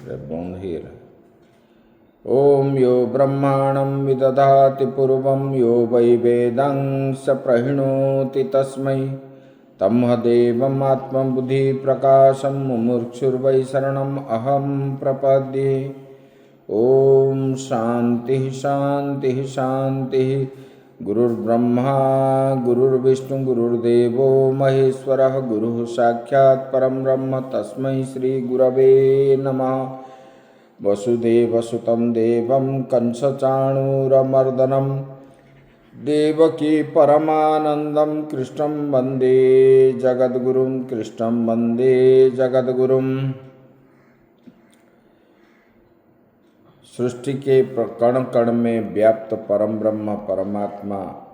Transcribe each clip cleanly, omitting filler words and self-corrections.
बौंधीर। ओम यो ब्रह्माणं विदधाति पूर्वं यो वै वेदां स प्रहिणोति तस्मै तमहदेवम् आत्मबुद्धिप्रकाशं मुमुक्षुर्वै शरणम् अहं प्रपद्ये। ओम शांति शांति शांति। गुरुर्ब्रह्मा गुरुर्विष्णु गुरुर्देवो महेश्वरः गुरुः साक्षात् परं ब्रह्म तस्मै श्री गुरवे नमः। वसुदेवसुतं देवं कंसचाणूरमर्दनं देवकी परमानन्दं कृष्णं वन्दे जगद्गुरुं कृष्णं वन्दे जगद्गुरुम्। सृष्टि के कण कण में व्याप्त परम ब्रह्म परमात्मा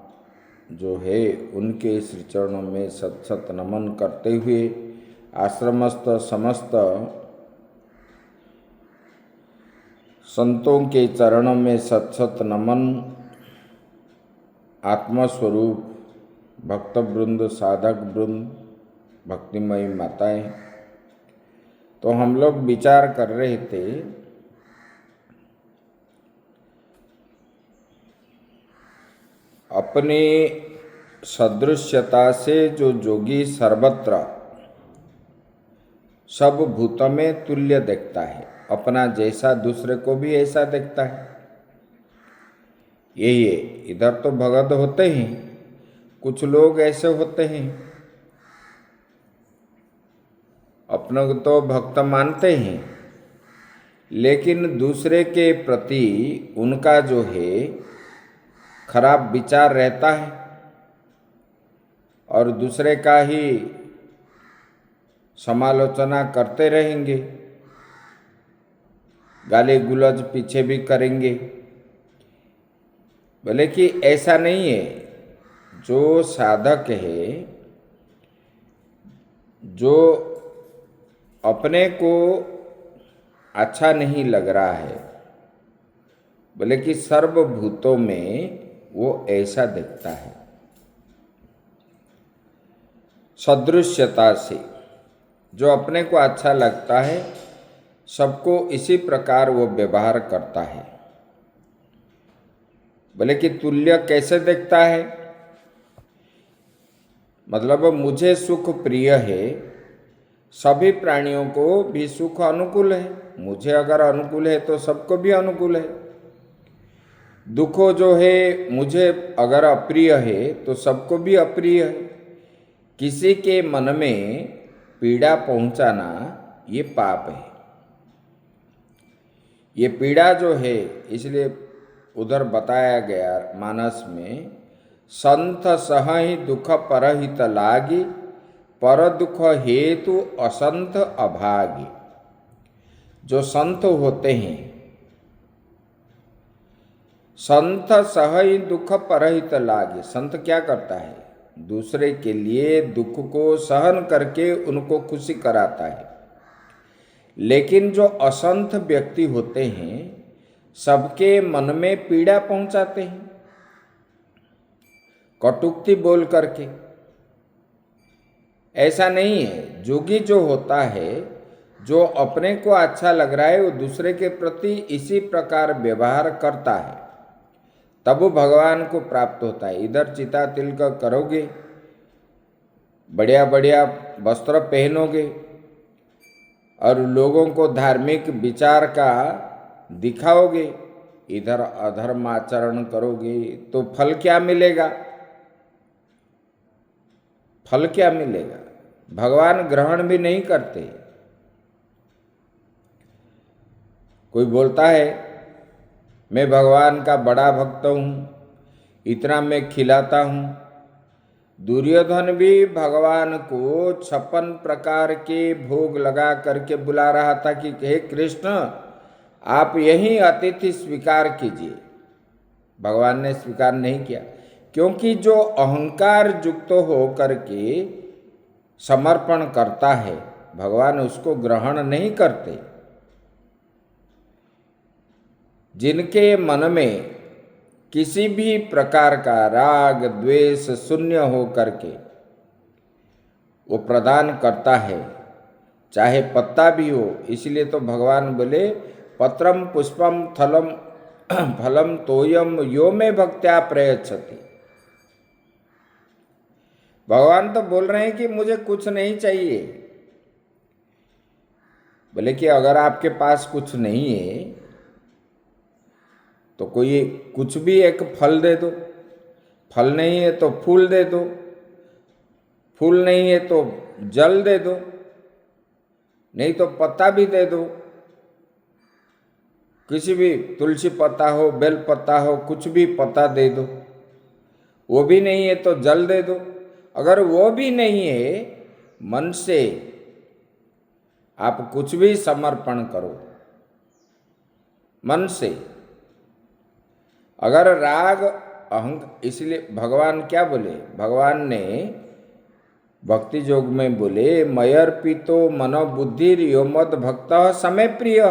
जो है, उनके श्री चरणों में सत सत नमन करते हुए आश्रमस्थ समस्त संतों के चरणों में सत सत नमन। आत्मस्वरूप भक्त वृंद, साधक वृंद, भक्तिमयी माताएं, तो हम लोग विचार कर रहे थे अपनी सदृश्यता से जो जोगी सर्वत्र सब भूत में तुल्य देखता है, अपना जैसा दूसरे को भी ऐसा देखता है। यही है, इधर तो भगत होते हैं, कुछ लोग ऐसे होते हैं अपने को तो भक्त मानते हैं, लेकिन दूसरे के प्रति उनका जो है खराब विचार रहता है और दूसरे का ही समालोचना करते रहेंगे, गाली गुलज पीछे भी करेंगे। बोले कि ऐसा नहीं है। जो साधक है, जो अपने को अच्छा नहीं लग रहा है, बोले कि सर्वभूतों में वो ऐसा दिखता है। सदृश्यता से जो अपने को अच्छा लगता है, सबको इसी प्रकार वो व्यवहार करता है। बोले कि तुल्य कैसे देखता है? मतलब मुझे सुख प्रिय है, सभी प्राणियों को भी सुख अनुकूल है। मुझे अगर अनुकूल है तो सबको भी अनुकूल है। दुख जो है मुझे अगर अप्रिय है तो सबको भी अप्रिय है। किसी के मन में पीड़ा पहुंचाना ये पाप है। ये पीड़ा जो है, इसलिए उधर बताया गया मानस में, संत सहहि दुख परहित लागी, पर दुख हेतु असंत अभागी। जो संत होते हैं, संत सहहि दुख परहित लागी। संत क्या करता है? दूसरे के लिए दुख को सहन करके उनको खुशी कराता है। लेकिन जो असंत व्यक्ति होते हैं, सबके मन में पीड़ा पहुंचाते हैं, कटुक्ति बोल करके। ऐसा नहीं है। जोगी जो होता है, जो अपने को अच्छा लग रहा है, वो दूसरे के प्रति इसी प्रकार व्यवहार करता है, तब वो भगवान को प्राप्त होता है। इधर चिता तिलक करोगे, बढ़िया बढ़िया वस्त्र पहनोगे और लोगों को धार्मिक विचार का दिखाओगे, इधर अधर्म आचरण करोगे, तो फल क्या मिलेगा? फल क्या मिलेगा? भगवान ग्रहण भी नहीं करते। कोई बोलता है मैं भगवान का बड़ा भक्त हूँ, इतना मैं खिलाता हूँ। दुर्योधन भी भगवान को 56 प्रकार के भोग लगा करके बुला रहा था कि हे कृष्ण, आप यही अतिथि स्वीकार कीजिए। भगवान ने स्वीकार नहीं किया, क्योंकि जो अहंकार युक्त हो करके समर्पण करता है, भगवान उसको ग्रहण नहीं करते। जिनके मन में किसी भी प्रकार का राग द्वेष शून्य हो करके वो प्रदान करता है, चाहे पत्ता भी हो। इसलिए तो भगवान बोले पत्रम पुष्पम थलम फलम तोयम यो में भक्त्या प्रयच्छति। भगवान तो बोल रहे हैं कि मुझे कुछ नहीं चाहिए। बोले कि अगर आपके पास कुछ नहीं है तो कोई कुछ भी एक फल दे दो, फल नहीं है तो फूल दे दो, फूल नहीं है तो जल दे दो, नहीं तो पत्ता भी दे दो, किसी भी तुलसी पत्ता हो, बेल पत्ता हो, कुछ भी पत्ता दे दो। वो भी नहीं है तो जल दे दो। अगर वो भी नहीं है, मन से आप कुछ भी समर्पण करो, मन से। अगर राग अहंग, इसलिए भगवान क्या बोले, भगवान ने भक्ति योग में बोले मयर्पितो मनो बुद्धिर यो मद भक्त समय प्रिय।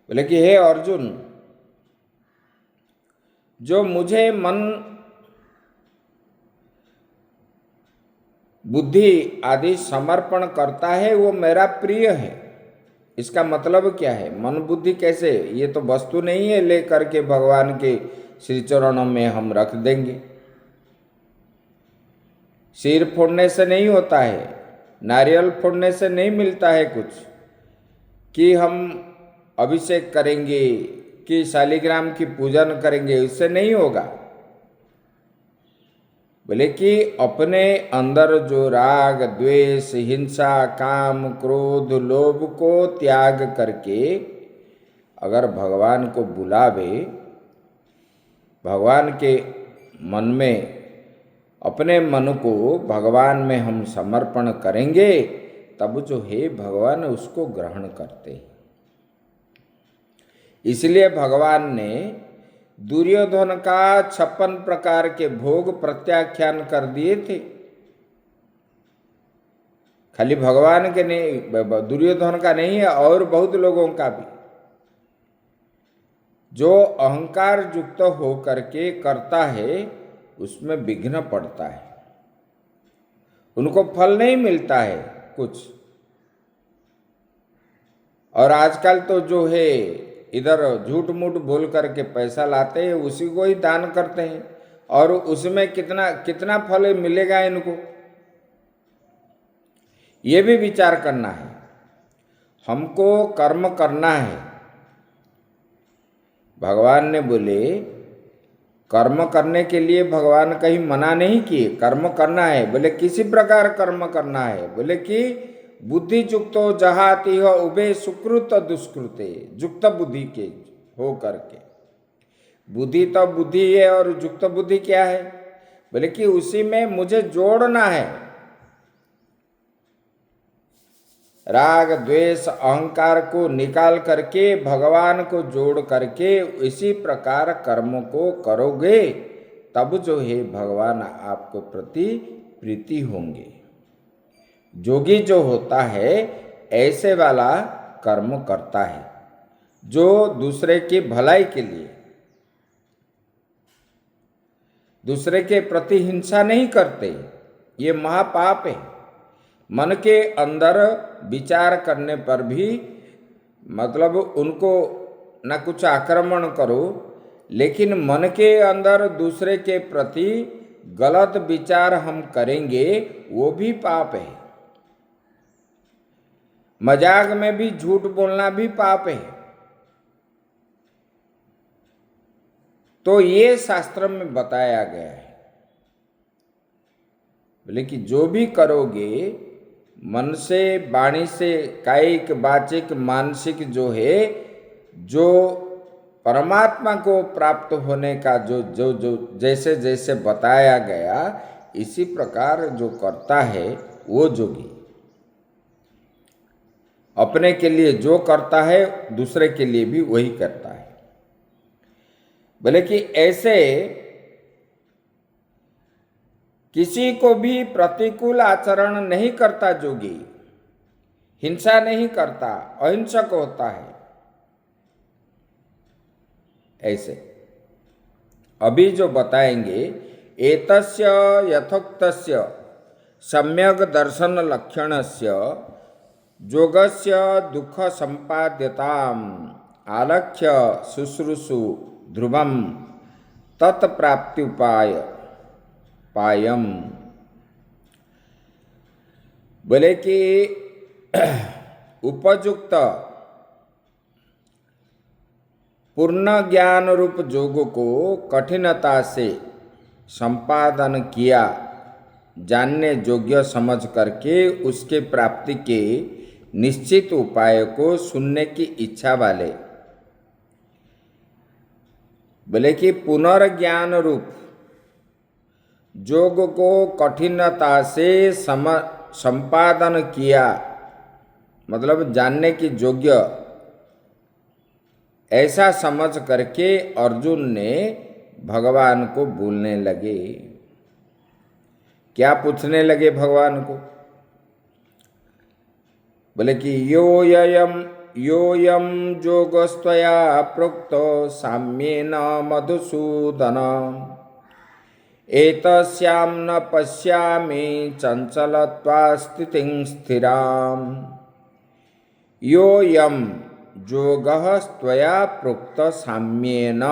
बोले कि हे अर्जुन, जो मुझे मन बुद्धि आदि समर्पण करता है वो मेरा प्रिय है। इसका मतलब क्या है, मन बुद्धि कैसे, ये तो वस्तु नहीं है लेकर के भगवान के श्री चरणों में हम रख देंगे। सिर फोड़ने से नहीं होता है, नारियल फोड़ने से नहीं मिलता है कुछ, कि हम अभिषेक करेंगे कि शालिग्राम की पूजन करेंगे, इससे नहीं होगा। बोले कि अपने अंदर जो राग द्वेष हिंसा काम क्रोध लोभ को त्याग करके अगर भगवान को बुलावे, भगवान के मन में अपने मन को भगवान में हम समर्पण करेंगे, तब जो है भगवान उसको ग्रहण करते हैं। इसलिए भगवान ने दुर्योधन का 56 प्रकार के भोग प्रत्याख्यान कर दिए थे। खाली भगवान के नहीं, दुर्योधन का नहीं है, और बहुत लोगों का भी, जो अहंकार युक्त हो करके करता है उसमें विघ्न पड़ता है, उनको फल नहीं मिलता है कुछ। और आजकल तो जो है इधर झूठ मूठ बोल करके पैसा लाते हैं, उसी को ही दान करते हैं, और उसमें कितना कितना फल मिलेगा इनको, ये भी विचार करना है। हमको कर्म करना है। भगवान ने बोले कर्म करने के लिए भगवान कहीं मना नहीं किए, कर्म करना है। बोले किसी प्रकार कर्म करना है, बोले कि बुद्धि युक्तो जहाति हो उबे सुकृत दुष्कृते, युक्त बुद्धि के हो करके। बुद्धि तो बुद्धि है, और युक्त बुद्धि क्या है, बोले कि उसी में मुझे जोड़ना है। राग द्वेष अहंकार को निकाल करके भगवान को जोड़ करके इसी प्रकार कर्म को करोगे, तब जो है भगवान आपको प्रति प्रीति होंगे। जोगी जो होता है ऐसे वाला कर्म करता है, जो दूसरे की भलाई के लिए, दूसरे के प्रति हिंसा नहीं करते, ये महापाप है। मन के अंदर विचार करने पर भी, मतलब उनको न कुछ आक्रमण करो, लेकिन मन के अंदर दूसरे के प्रति गलत विचार हम करेंगे, वो भी पाप है। मजाक में भी झूठ बोलना भी पाप है। तो ये शास्त्र में बताया गया है। बोले कि जो भी करोगे मन से, वाणी से, कायिक वाचिक मानसिक जो है, जो परमात्मा को प्राप्त होने का जो जो जो जैसे जैसे बताया गया, इसी प्रकार जो करता है वो जोगी। अपने के लिए जो करता है दूसरे के लिए भी वही करता है। बोले कि ऐसे किसी को भी प्रतिकूल आचरण नहीं करता जोगी, हिंसा नहीं करता, अहिंसक होता है। ऐसे अभी जो बताएंगे, एतस्य यथोक्तस्य सम्यक दर्शन लक्षणस्य योगस्य दुख संपाद्यताम आलक्ष्य शुश्रूषु ध्रुवम तत्प्राप्त्युपाय पायम। बोले कि उपयुक्त पूर्ण ज्ञान रूप योग को कठिनता से संपादन किया जानने योग्य समझ करके उसके प्राप्ति के निश्चित उपाय को सुनने की इच्छा वाले, बोले कि पुनर्ज्ञान रूप योग को कठिनता से संपादन किया, मतलब जानने की योग्य, ऐसा समझ करके अर्जुन ने भगवान को बोलने लगे। क्या पूछने लगे भगवान को? बोले कि योयम योगस्त्वया प्रोक्तो साम्येन मधुसूदन एतस्यां न पश्यामि चंचलत्वा स्थितिं स्थिराम। योयम योगः त्वया प्रोक्त साम्येन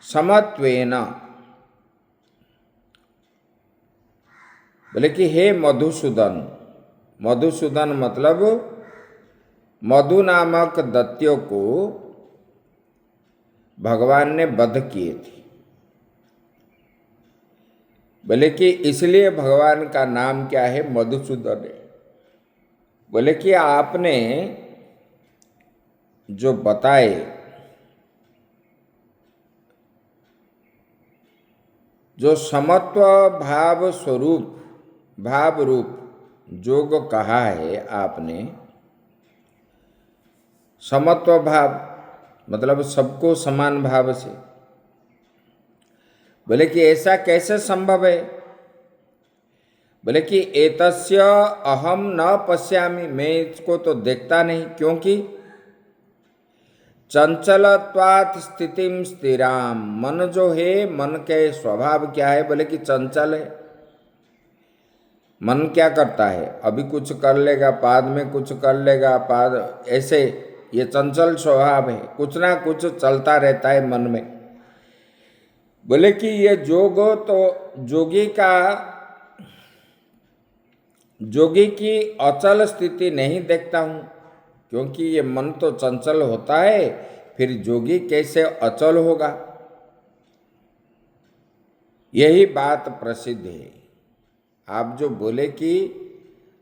समत्वेन। बोले कि हे मधुसूदन, मधुसूदन मतलब मधु नामक दैत्यों को भगवान ने वध किए थे। बोले कि इसलिए भगवान का नाम क्या है? मधुसूदन है। बोले कि आपने जो बताए जो समत्व भाव स्वरूप भाव रूप योग कहा है आपने, समत्व भाव मतलब सबको समान भाव से। बोले कि ऐसा कैसे संभव है? बोले कि एतस्य अहम न पश्यामि, मैं इसको तो देखता नहीं, क्योंकि चंचलत्वात् स्थितिम स्थिराम। मन जो है, मन के स्वभाव क्या है? बोले कि चंचल है। मन क्या करता है? अभी कुछ कर लेगा, बाद में कुछ कर लेगा, बाद ऐसे ये चंचल स्वभाव है, कुछ ना कुछ चलता रहता है मन में। बोले कि ये योग तो जोगी की अचल स्थिति नहीं देखता हूँ, क्योंकि ये मन तो चंचल होता है, फिर जोगी कैसे अचल होगा? यही बात प्रसिद्ध है। आप जो बोले कि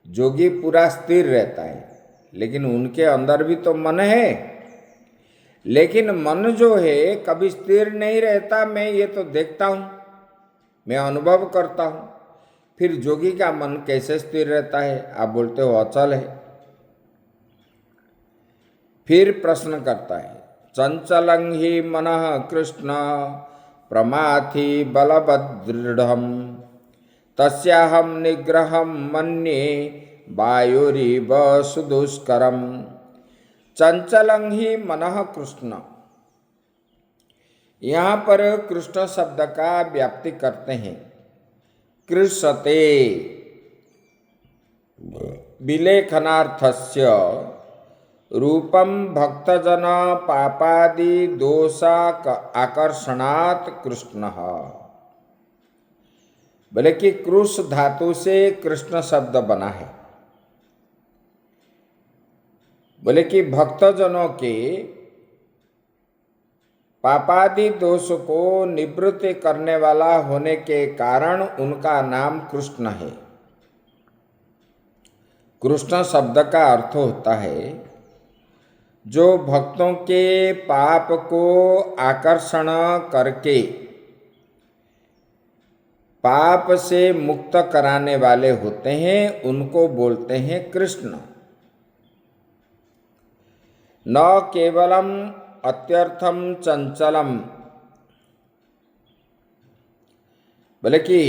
जोगी पूरा स्थिर रहता है, लेकिन उनके अंदर भी तो मन है, लेकिन मन जो है कभी स्थिर नहीं रहता। मैं ये तो देखता हूँ, मैं अनुभव करता हूँ, फिर जोगी का मन कैसे स्थिर रहता है? आप बोलते हो अचल है। फिर प्रश्न करता है, चंचलं हि मनः कृष्ण प्रमाथि बलवदृढ़ तस्याहं निग्रहं मन्ये वायुरिव सुदुष्करम। चंचलं हि मनः कृष्ण, यहाँ पर कृष्ण शब्द का व्याप्ति करते हैं। कृष्यते विलेखनार्थस्य रूपम भक्तजन पापादि दोषा आकर्षणात् कृष्ण। बोले कि कृष धातु से कृष्ण शब्द बना है। बोले कि भक्तजनों के पापादि दोष को निवृत्त करने वाला होने के कारण उनका नाम कृष्ण है। कृष्ण शब्द का अर्थ होता है जो भक्तों के पाप को आकर्षण करके पाप से मुक्त कराने वाले होते हैं, उनको बोलते हैं कृष्ण। न केवलम अत्यर्थम चंचलम, बोले कि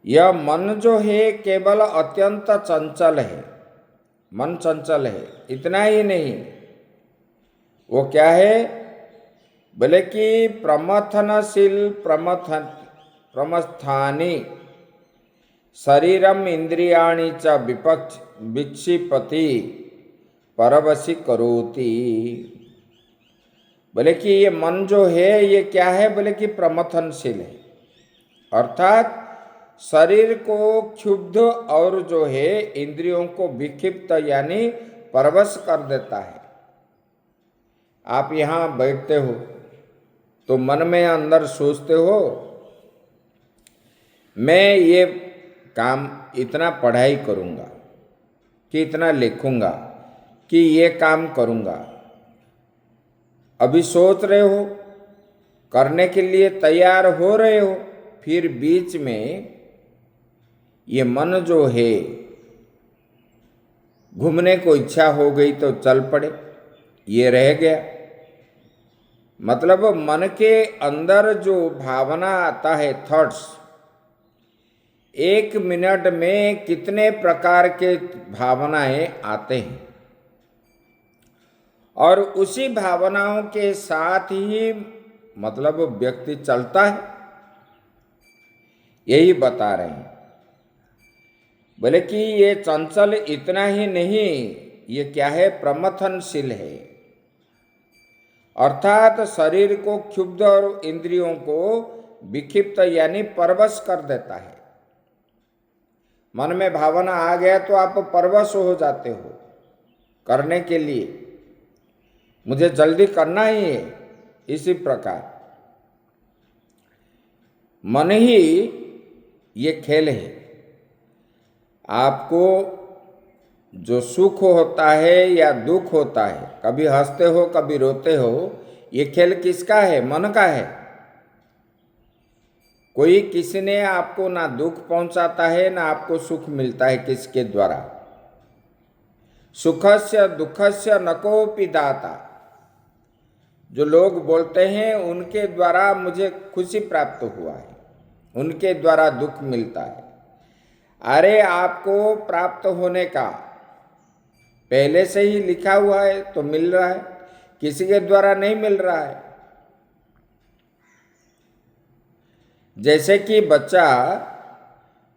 यह मन जो है केवल अत्यंत चंचल है, मन चंचल है, इतना ही नहीं, वो क्या है? बोले कि प्रमथनशील प्रमथानी शरीरम इंद्रियाणि च विपक्ष विक्षिपति परवशी करोति। बोले कि ये मन जो है ये क्या है? बोले कि प्रमथनशील है, अर्थात शरीर को क्षुब्ध और जो है इंद्रियों को विक्षिप्त यानी परवश कर देता है। आप यहाँ बैठते हो तो मन में अंदर सोचते हो मैं ये काम इतना पढ़ाई करूँगा कि इतना लिखूँगा कि ये काम करूँगा। अभी सोच रहे हो, करने के लिए तैयार हो रहे हो, फिर बीच में ये मन जो है घूमने को इच्छा हो गई तो चल पड़े, ये रह गया। मतलब मन के अंदर जो भावना आता है, थॉट्स, 1 मिनट में कितने प्रकार के भावनाएं आते हैं और उसी भावनाओं के साथ ही मतलब व्यक्ति चलता है, यही बता रहे हैं। बोले कि ये चंचल इतना ही नहीं, ये क्या है? प्रमथनशील है, अर्थात शरीर को क्षुब्ध और इंद्रियों को विक्षिप्त यानी परवश कर देता है। मन में भावना आ गया तो आप परवश हो जाते हो करने के लिए, मुझे जल्दी करना ही है। इसी प्रकार मन ही ये खेल है। आपको जो सुख होता है या दुख होता है, कभी हंसते हो कभी रोते हो, ये खेल किसका है? मन का है। कोई किसी ने आपको ना दुख पहुंचाता है ना आपको सुख मिलता है किसके द्वारा। सुखस्य दुखस्य न कोपि दाता, जो लोग बोलते हैं उनके द्वारा मुझे खुशी प्राप्त हुआ है, उनके द्वारा दुख मिलता है। अरे आपको प्राप्त होने का पहले से ही लिखा हुआ है तो मिल रहा है, किसी के द्वारा नहीं मिल रहा है। जैसे कि बच्चा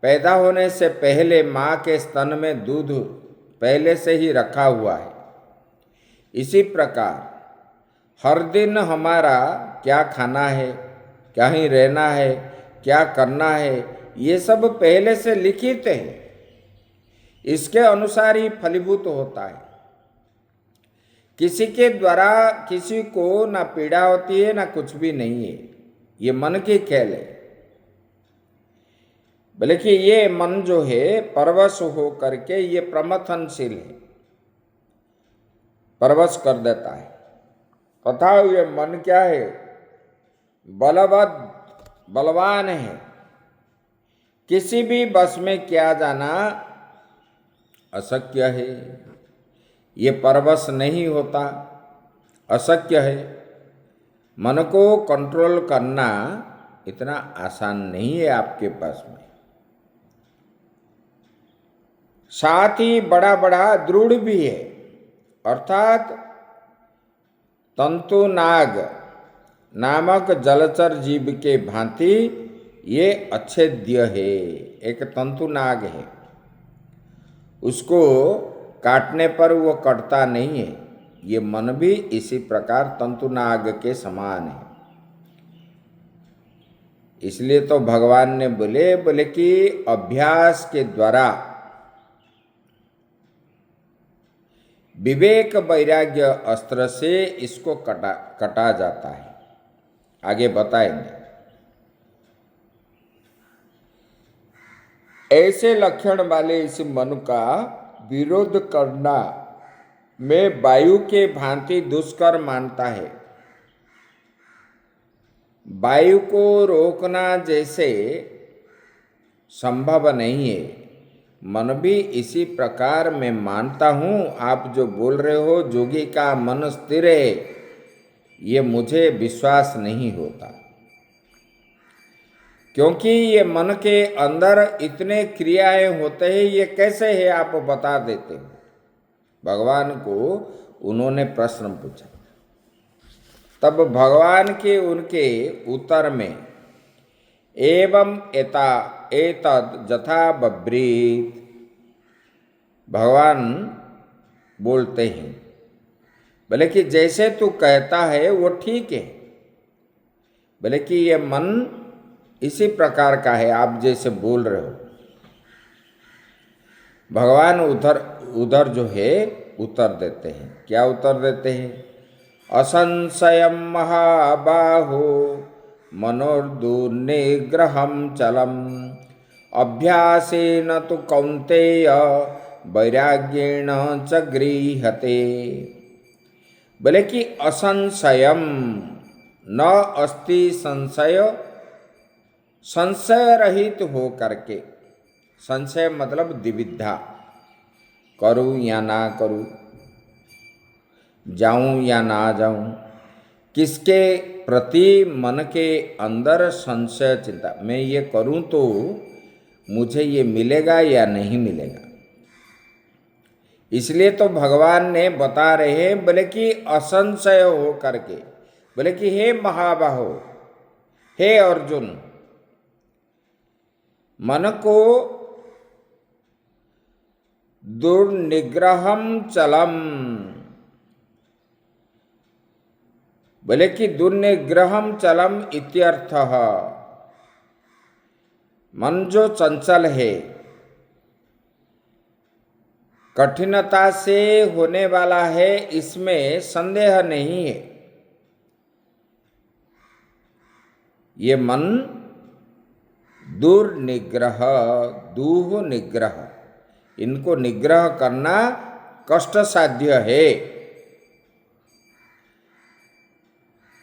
पैदा होने से पहले माँ के स्तन में दूध पहले से ही रखा हुआ है, इसी प्रकार हर दिन हमारा क्या खाना है, कहीं रहना है, क्या करना है, ये सब पहले से लिखित है। इसके अनुसार ही फलीभूत होता है। किसी के द्वारा किसी को ना पीड़ा होती है ना कुछ भी नहीं है, ये मन की खेल है। बोले कि ये मन जो है परवश हो करके ये प्रमथनशील है, परवश कर देता है। तथा ये मन क्या है? बलवान है, किसी भी बस में किया जाना अशक्य है। ये परवश नहीं होता, अशक्य है। मन को कंट्रोल करना इतना आसान नहीं है आपके पास में। साथ ही बड़ा बड़ा दृढ़ भी है, अर्थात तंतुनाग नामक जलचर जीव के भांति ये अच्छेद्य है। एक तंतुनाग है, उसको काटने पर वो कटता नहीं है। ये मन भी इसी प्रकार तंतुनाग के समान है। इसलिए तो भगवान ने बोले कि अभ्यास के द्वारा विवेक वैराग्य अस्त्र से इसको कटा जाता है। आगे बताएंगे। ऐसे लक्षण वाले इस मन का विरोध करना मैं वायु के भांति दुष्कर मानता है। वायु को रोकना जैसे संभव नहीं है, मन भी इसी प्रकार मैं मानता हूँ। आप जो बोल रहे हो जोगी का मन स्थिर है, ये मुझे विश्वास नहीं होता, क्योंकि ये मन के अंदर इतने क्रियाएं होते हैं। ये कैसे है आप बता देते हो। भगवान को उन्होंने प्रश्न पूछा, तब भगवान के उनके उत्तर में एवं एतद् जथा बब्रीत। भगवान बोलते हैं, बोले कि जैसे तू कहता है वो ठीक है, बोले कि ये मन इसी प्रकार का है, आप जैसे बोल रहे हो। भगवान उधर उधर जो है उत्तर देते हैं। क्या उत्तर देते हैं? असंशयम महाबाहो मनोर्दुर्निग्रहम चलम अभ्यासेन तु कौन्तेय वैराग्येण च गृह्यते। बोले कि असंशयम, न अस्ति संशय, संशय रहित हो करके। संशय मतलब द्विविधा, करूं या ना करूं, जाऊं या ना जाऊं, किसके प्रति मन के अंदर संशय चिंता, मैं ये करूं तो मुझे ये मिलेगा या नहीं मिलेगा। इसलिए तो भगवान ने बता रहे हैं, बोले कि असंशय हो करके। बोले कि हे महाबाहो, हे अर्जुन, मन को दुर्निग्रहम चलम, बोले कि दुर्निग्रहम चलम इत्यर्थः, मन जो चंचल है, कठिनता से होने वाला है, इसमें संदेह नहीं है। ये मन दुर्निग्रह, दूह निग्रह, इनको निग्रह करना कष्ट साध्य है,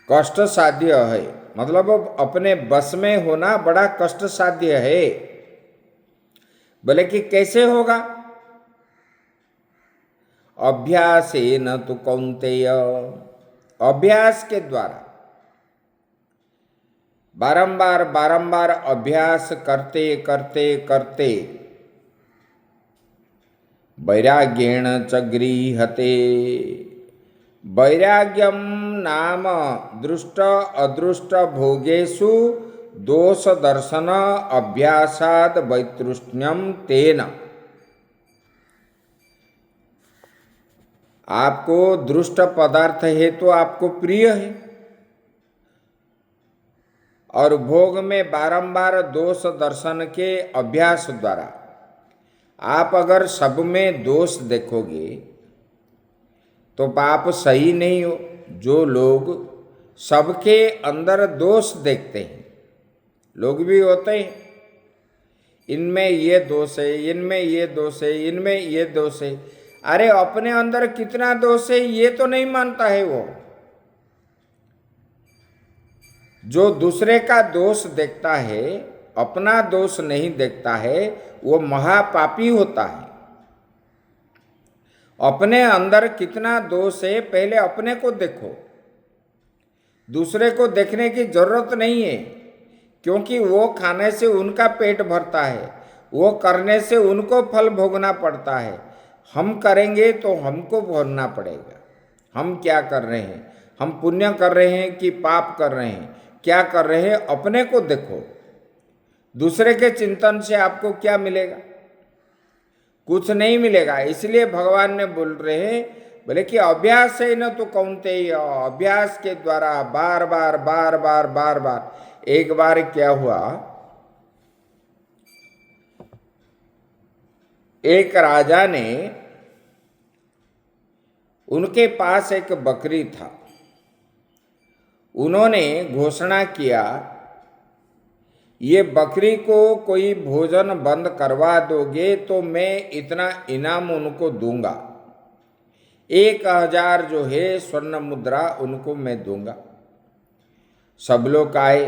कष्ट साध्य है, मतलब अपने बस में होना बड़ा कष्ट साध्य है। बोले कि कैसे होगा? अभ्यासेन तु कौन्तेय, अभ्यास के द्वारा, बारंबार बारंबार अभ्यास करते करते करते, वैराग्येण च गृह्यते। वैराग्यम नाम दृष्ट अदृष्ट भोगेषु दोष दर्शन अभ्यासाद वैतृष्ण्यम तेन। आपको दृष्ट पदार्थ है तो आपको प्रिय है, और भोग में बारंबार दोष दर्शन के अभ्यास द्वारा आप अगर सब में दोष देखोगे तो आप सही नहीं हो। जो लोग सबके अंदर दोष देखते हैं, लोग भी होते हैं, इनमें ये दोष है, इनमें ये दोष है, इनमें ये दोष है। अरे अपने अंदर कितना दोष है ये तो नहीं मानता है वो। जो दूसरे का दोष देखता है, अपना दोष नहीं देखता है, वो महापापी होता है। अपने अंदर कितना दोष है पहले अपने को देखो, दूसरे को देखने की जरूरत नहीं है, क्योंकि वो खाने से उनका पेट भरता है, वो करने से उनको फल भोगना पड़ता है। हम करेंगे तो हमको भोगना पड़ेगा। हम क्या कर रहे हैं, हम पुण्य कर रहे हैं कि पाप कर रहे हैं, क्या कर रहे हैं, अपने को देखो। दूसरे के चिंतन से आपको क्या मिलेगा? कुछ नहीं मिलेगा। इसलिए भगवान ने बोल रहे हैं, बोले कि अभ्यास है न तो कौन्तेय, अभ्यास के द्वारा बार बार बार बार बार बार। एक बार क्या हुआ, एक राजा ने, उनके पास एक बकरी था। उन्होंने घोषणा किया, ये बकरी को कोई भोजन बंद करवा दोगे तो मैं इतना इनाम उनको दूंगा, 1000 जो है स्वर्ण मुद्रा उनको मैं दूंगा। सब लोग आए,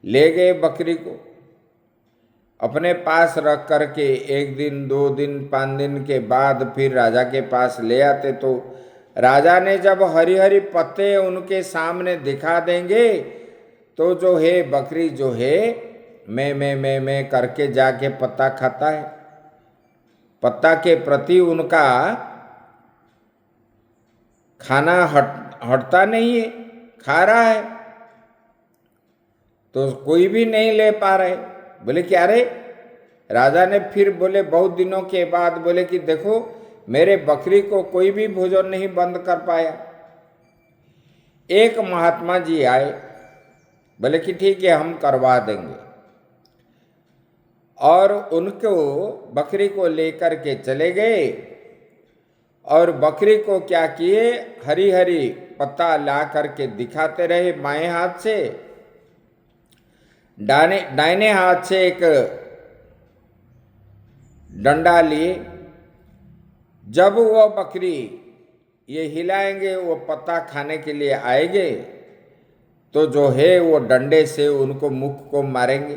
ले गए बकरी को, अपने पास रख करके 1 दिन 2 दिन 5 दिन के बाद फिर राजा के पास ले आते। तो राजा ने जब हरी हरी पत्ते उनके दिखा देंगे तो जो है बकरी जो है मैं करके जाके पत्ता खाता है। पत्ता के प्रति उनका खाना हटता नहीं है, खा रहा है, तो कोई भी नहीं ले पा रहे। बोले कि अरे, राजा ने फिर बोले बहुत दिनों के बाद बोले कि देखो मेरे बकरी को कोई भी भोजन नहीं बंद कर पाया। एक महात्मा जी आए, बोले कि ठीक है हम करवा देंगे, और उनको बकरी को लेकर के चले गए और बकरी को क्या किए, हरी हरी पत्ता ला करके दिखाते रहे बाएं हाथ से, दाहिने हाथ से एक डंडा लिए। जब वो बकरी ये हिलाएंगे, वो पत्ता खाने के लिए आएंगे, तो जो है वो डंडे से उनको मुख को मारेंगे,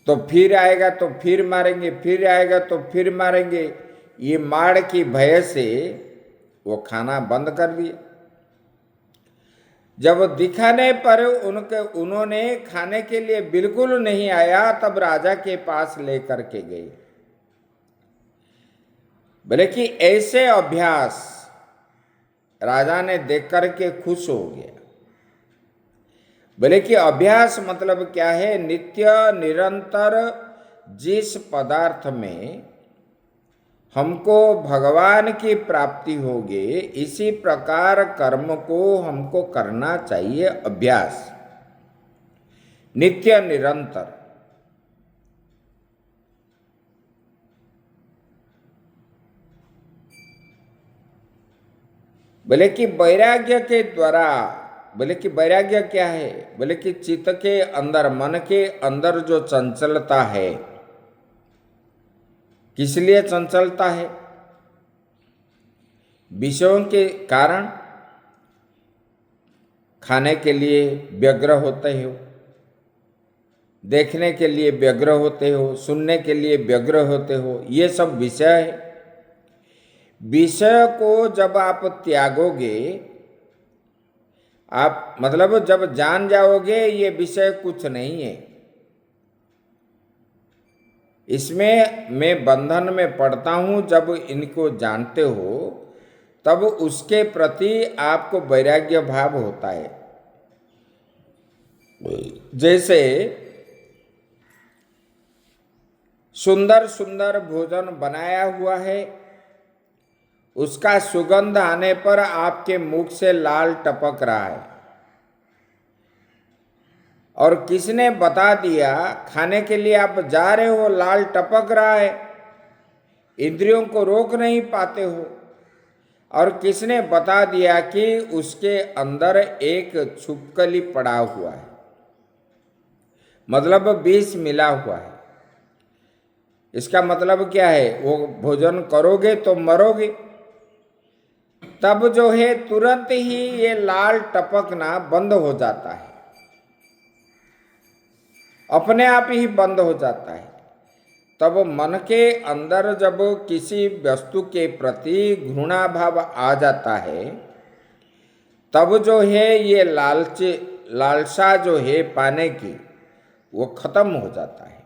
तो फिर आएगा तो फिर मारेंगे, फिर आएगा तो फिर मारेंगे। ये मार की भय से वो खाना बंद कर दिया। जब दिखाने पर उन्होंने खाने के लिए बिल्कुल नहीं आया, तब राजा के पास लेकर के गए। बोले कि ऐसे अभ्यास राजा ने देख करके खुश हो गया। बोले कि अभ्यास मतलब क्या है, नित्य निरंतर जिस पदार्थ में हमको भगवान की प्राप्ति होगी, इसी प्रकार कर्म को हमको करना चाहिए। अभ्यास नित्य निरंतर। बोले कि वैराग्य के द्वारा, बोले कि वैराग्य क्या है, बोले कि चित्त के अंदर, मन के अंदर जो चंचलता है, किस लिए चंचलता है, विषयों के कारण खाने के लिए व्यग्र होते हो, देखने के लिए व्यग्र होते हो, सुनने के लिए व्यग्र होते हो, ये सब विषय है। विषय को जब आप त्यागोगे, आप मतलब जब जान जाओगे ये विषय कुछ नहीं है, इसमें मैं बंधन में पड़ता हूं, जब इनको जानते हो तब उसके प्रति आपको वैराग्य भाव होता है। जैसे सुंदर सुंदर भोजन बनाया हुआ है, उसका सुगंध आने पर आपके मुख से लाल टपक रहा है, और किसने बता दिया, खाने के लिए आप जा रहे हो, लाल टपक रहा है, इंद्रियों को रोक नहीं पाते हो, और किसने बता दिया कि उसके अंदर एक छुपकली पड़ा हुआ है, मतलब विष मिला हुआ है। इसका मतलब क्या है, वो भोजन करोगे तो मरोगे। तब जो है तुरंत ही ये लाल टपकना बंद हो जाता है, अपने आप ही बंद हो जाता है। तब मन के अंदर जब किसी वस्तु के प्रति घृणा भाव आ जाता है, तब जो है ये लालसा जो है पाने की, वो खत्म हो जाता है।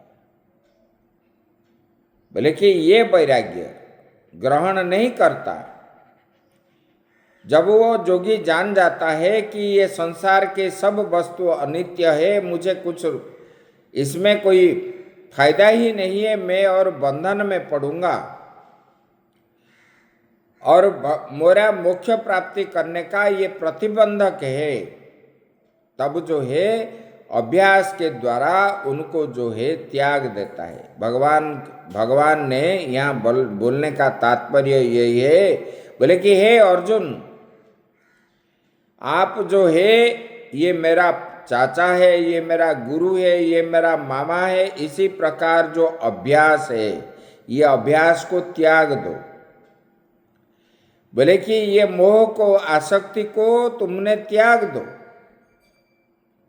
बोले कि ये वैराग्य ग्रहण नहीं करता। जब वो जोगी जान जाता है कि ये संसार के सब वस्तु अनित्य है, मुझे कुछ इसमें कोई फायदा ही नहीं है, मैं और बंधन में पड़ूंगा, और मेरा मोक्ष प्राप्ति करने का ये प्रतिबंधक है, तब जो है अभ्यास के द्वारा उनको जो है त्याग देता है। भगवान ने यहाँ बोलने का तात्पर्य यही है, बोले कि हे अर्जुन, आप जो है ये मेरा चाचा है, ये मेरा गुरु है, ये मेरा मामा है, इसी प्रकार जो अभ्यास है, ये अभ्यास को त्याग दो। बोले कि ये मोह को, आसक्ति को तुमने त्याग दो।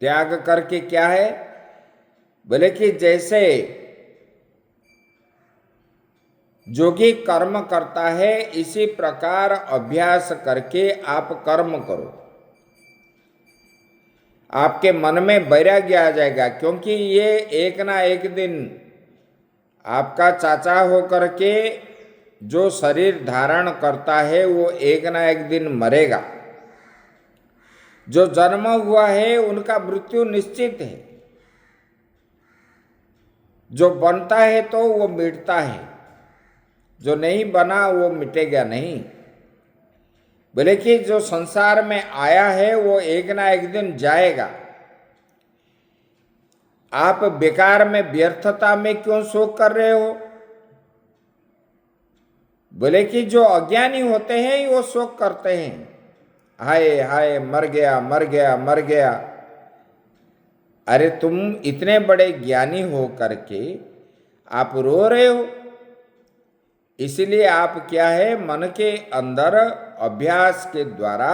त्याग करके क्या है, बोले कि जैसे जोगी कर्म करता है, इसी प्रकार अभ्यास करके आप कर्म करो। आपके मन में वैराग्य आ जाएगा, क्योंकि ये एक ना एक दिन आपका चाचा होकर के जो शरीर धारण करता है, वो एक ना एक दिन मरेगा। जो जन्म हुआ है उनका मृत्यु निश्चित है, जो बनता है तो वो मिटता है, जो नहीं बना वो मिटेगा नहीं। बोले कि जो संसार में आया है वो एक ना एक दिन जाएगा। आप बेकार में, व्यर्थता में क्यों शोक कर रहे हो? बोले कि जो अज्ञानी होते हैं वो शोक करते हैं, हाय हाय मर गया मर गया मर गया। अरे तुम इतने बड़े ज्ञानी हो करके आप रो रहे हो। इसलिए आप क्या है, मन के अंदर अभ्यास के द्वारा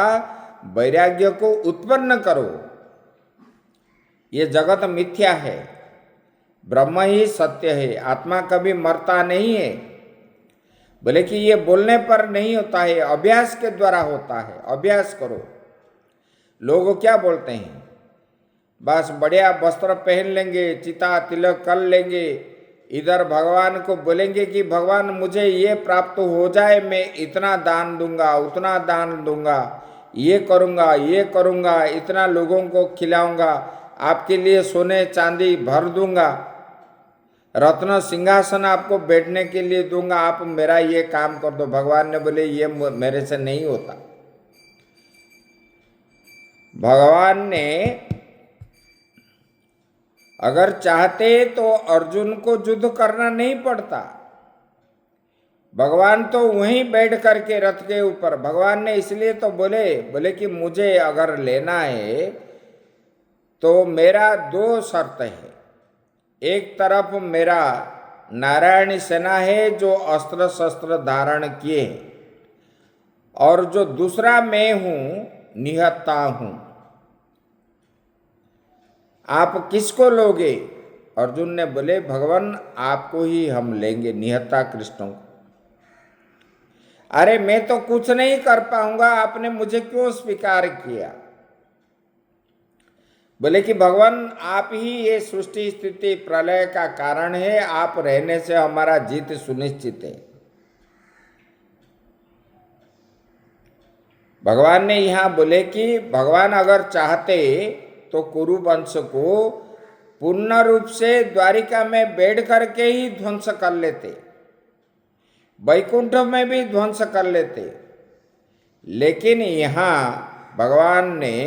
वैराग्य को उत्पन्न करो। ये जगत मिथ्या है, ब्रह्म ही सत्य है, आत्मा कभी मरता नहीं है। बोले कि ये बोलने पर नहीं होता है, अभ्यास के द्वारा होता है। अभ्यास करो। लोग क्या बोलते हैं, बस बढ़िया वस्त्र पहन लेंगे, चिता तिलक कर लेंगे, इधर भगवान को बोलेंगे कि भगवान मुझे ये प्राप्त हो जाए, मैं इतना दान दूंगा, उतना दान दूंगा, ये करूंगा, इतना लोगों को खिलाऊंगा, आपके लिए सोने चांदी भर दूंगा, रत्न सिंहासन आपको बैठने के लिए दूंगा, आप मेरा ये काम कर दो। भगवान ने बोले ये मेरे से नहीं होता। भगवान ने अगर चाहते तो अर्जुन को युद्ध करना नहीं पड़ता। भगवान तो वहीं बैठ करके रथ के ऊपर, भगवान ने इसलिए तो बोले कि मुझे अगर लेना है तो मेरा दो शर्त है। एक तरफ मेरा नारायणी सेना है जो अस्त्र शस्त्र धारण किए, और जो दूसरा मैं हूं निहत्ता हूं। आप किसको लोगे? अर्जुन ने बोले भगवान आपको ही हम लेंगे, निहत्ता कृष्ण को। अरे मैं तो कुछ नहीं कर पाऊंगा, आपने मुझे क्यों स्वीकार किया? बोले कि भगवान आप ही ये सृष्टि स्थिति प्रलय का कारण है, आप रहने से हमारा जीत सुनिश्चित है। भगवान ने यहां बोले कि भगवान अगर चाहते तो कुरु वंश को पूर्ण रूप से द्वारिका में बैठ करके ही ध्वंस कर लेते, वैकुंठ में भी ध्वंस कर लेते। लेकिन यहाँ भगवान ने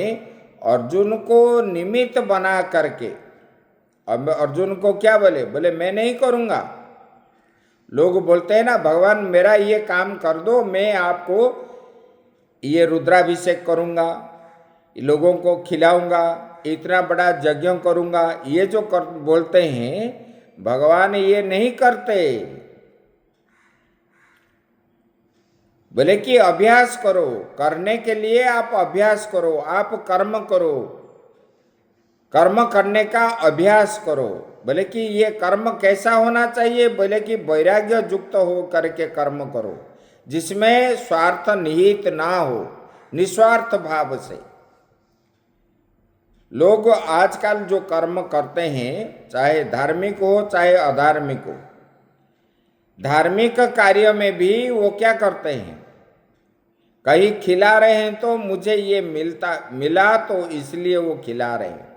अर्जुन को निमित्त बना करके, अब अर्जुन को क्या बोले मैं नहीं करूँगा। लोग बोलते हैं ना भगवान मेरा ये काम कर दो, मैं आपको ये रुद्राभिषेक करूँगा, लोगों को खिलाऊंगा, इतना बड़ा यज्ञ करूँगा, ये जो बोलते हैं भगवान ये नहीं करते। बोले कि अभ्यास करो, करने के लिए आप अभ्यास करो, आप कर्म करो, कर्म करने का अभ्यास करो। बोले कि ये कर्म कैसा होना चाहिए? बोले कि वैराग्य युक्त हो करके कर्म करो, जिसमें स्वार्थ निहित ना हो, निस्वार्थ भाव से। लोग आजकल जो कर्म करते हैं, चाहे धार्मिक हो चाहे अधार्मिक हो, धार्मिक कार्य में भी वो क्या करते हैं, कहीं खिला रहे हैं तो मुझे ये मिला तो इसलिए वो खिला रहे हैं,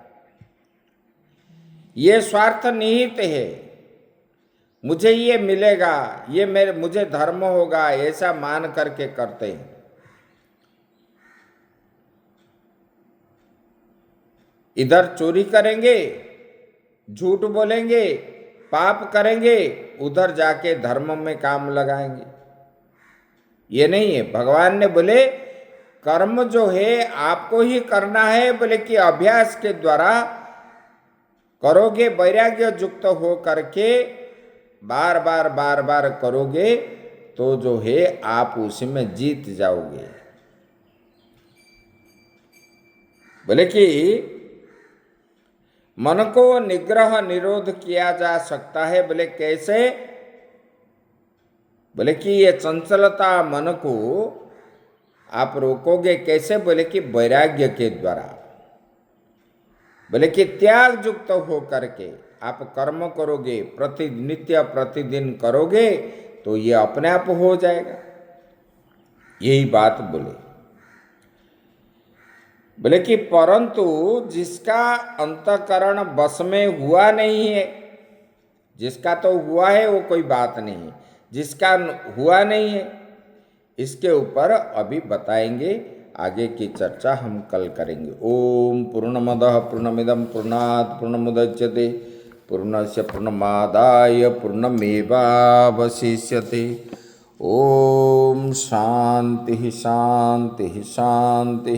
ये स्वार्थ निहित है, मुझे ये मिलेगा, ये मुझे धर्म होगा, ऐसा मान करके करते हैं। इधर चोरी करेंगे, झूठ बोलेंगे, पाप करेंगे, उधर जाके धर्म में काम लगाएंगे। ये नहीं है। भगवान ने बोले कर्म जो है आपको ही करना है, बोले कि अभ्यास के द्वारा करोगे, वैराग्य युक्त हो करके बार बार करोगे तो जो है आप उसमें जीत जाओगे। बोले कि मन को निग्रह निरोध किया जा सकता है। बोले कैसे? बोले कि ये चंचलता मन को आप रोकोगे कैसे? बोले कि वैराग्य के द्वारा। बोले कि त्याग युक्त हो करके आप कर्म करोगे, नित्य प्रतिदिन करोगे तो ये अपने आप हो जाएगा। यही बात बोले। बोले कि परंतु जिसका अंतःकरण बस में हुआ नहीं है, जिसका तो हुआ है वो कोई बात नहीं है, जिसका हुआ नहीं है इसके ऊपर अभी बताएंगे। आगे की चर्चा हम कल करेंगे। ओम पूर्णमदः पूर्णमिदं पूर्णात् पूर्णमुदच्यते पूर्णस्य पूर्णमादाय पूर्णमेवावशिष्यते। ओम शांति शांति शांति।